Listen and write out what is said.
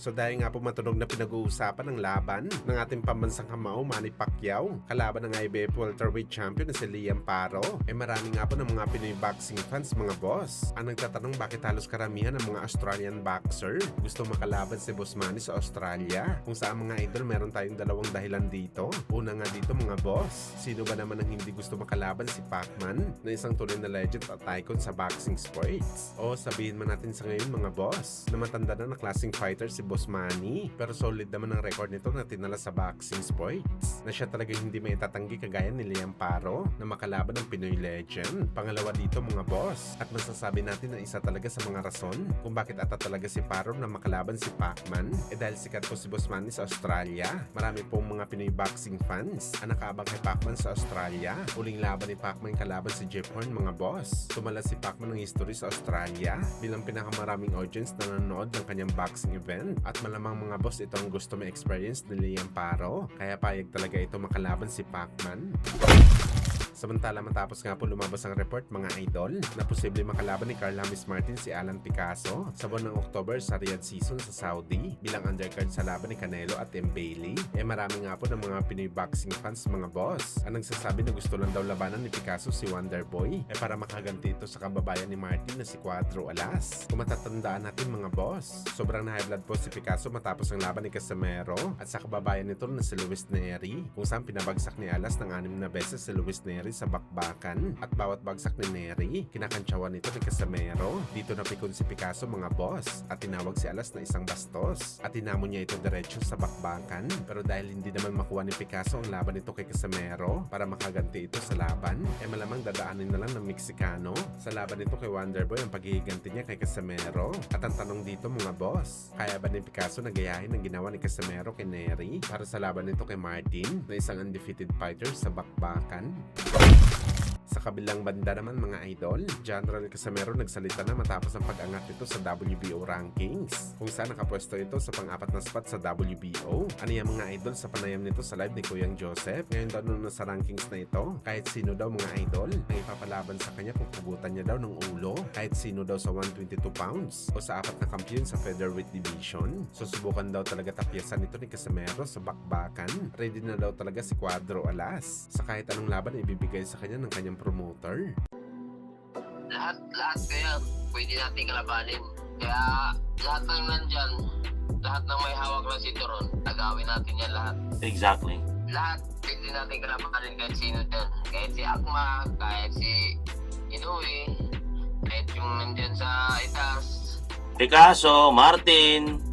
So dahil nga po matunog na pinag-uusapan ng laban ng ating pambansang kamao Manny Pacquiao kalaban ng IBF welterweight champion na si Liam Paro, marami nga po ng mga Pinoy boxing fans mga boss ang nagtatanong bakit halos karamihan ng mga Australian boxer gusto makalaban si Boss Manny sa Australia. Kung saan mga idol meron tayong dalawang dahilan dito. Una nga dito mga boss, sino ba naman ang hindi gusto makalaban si Pacman na isang tunay na legend at icon sa boxing sports? O sabihin man natin sa ngayon mga boss na matanda na klaseng fighter si Boss Manny, pero solid naman ang record nito na tinala sa boxing sports na siya talaga hindi may tatanggi kagaya ni Liam Paro na makalaban ng Pinoy legend. Pangalawa dito mga boss, at masasabi natin na isa talaga sa mga rason kung bakit ata talaga si Paro na makalaban si Pacman dahil sikat po si Boss Manny sa Australia. Marami pong mga Pinoy boxing fans ang nakaabang kay Pacman sa Australia. Uling laban ni Pacman kalaban si Jeff Horn mga boss. Tumala si Pacman ng history sa Australia bilang pinakamaraming audience na nanonood ng kanyang boxing event, at malamang mga boss ito ang gusto may experience ni Liam Paro kaya payag talaga ito makalaban si Pacman. Samantala matapos nga po lumabas ang report mga idol na posible makalaban ni Carl James Martin si Alan Picasso sa buwan ng October sa Riyadh season sa Saudi bilang undercard sa laban ni Canelo at Tim Bailey, marami nga po ng mga Pinoy boxing fans mga boss ang nagsasabi na gusto lang daw labanan ni Picasso si Wonderboy para makaganti ito sa kababayan ni Martin na si Cuadro Alas. Kung matatandaan natin mga boss, sobrang na high blood po si Picasso matapos ang laban ni Casimero at sa kababayan nito na si Luis Neri, kung saan pinabagsak ni Alas ng 6 na beses si Luis Neri sa bakbakan, at bawat bagsak ni Neri kinakantsawan nito ni Casimero. Dito napikon si Picasso mga boss at tinawag si Alas na isang bastos at tinamon niya ito diretso sa bakbakan, pero dahil hindi naman makuha ni Picasso ang laban nito kay Casimero para makaganti ito sa laban, malamang dadaanin na lang ng Meksikano sa laban nito kay Wonderboy ang paghihiganti niya kay Casimero. At ang tanong dito mga boss, kaya ba ni Picasso nagayahin ang ginawa ni Casimero kay Neri para sa laban nito kay Martin na isang undefeated fighter sa bakbakan? Sa kabilang banda naman mga idol, General Casimero nagsalita na matapos ang pag-angat nito sa WBO rankings, kung saan nakapwesto ito sa pang-4 na spot sa WBO. Ano yung mga idol sa panayam nito sa live ni Kuyang Joseph? Ngayon daw nung nasa rankings na ito, kahit sino daw mga idol ang ipapalaban sa kanya, pupugutan niya daw ng ulo kahit sino daw sa 122 pounds o sa 4 na kampiyon sa featherweight division. Susubukan daw talaga tapyasan nito ni Casimero sa bakbakan. Ready na daw talaga si Cuadro Alas sa kahit anong laban na ibibigay sa kanya ng kanyang promoter. Lahat kaya pwede natin kalabanin. Kaya lahat ng nandyan, lahat ng may hawak ng sinturon, tagawin natin yan lahat. Exactly. Lahat pwede natin kalabanin kahit sino dyan. Kahit si Akma, kahit si Inoue, kahit yung nandyan sa itaas. Picasso, Martin.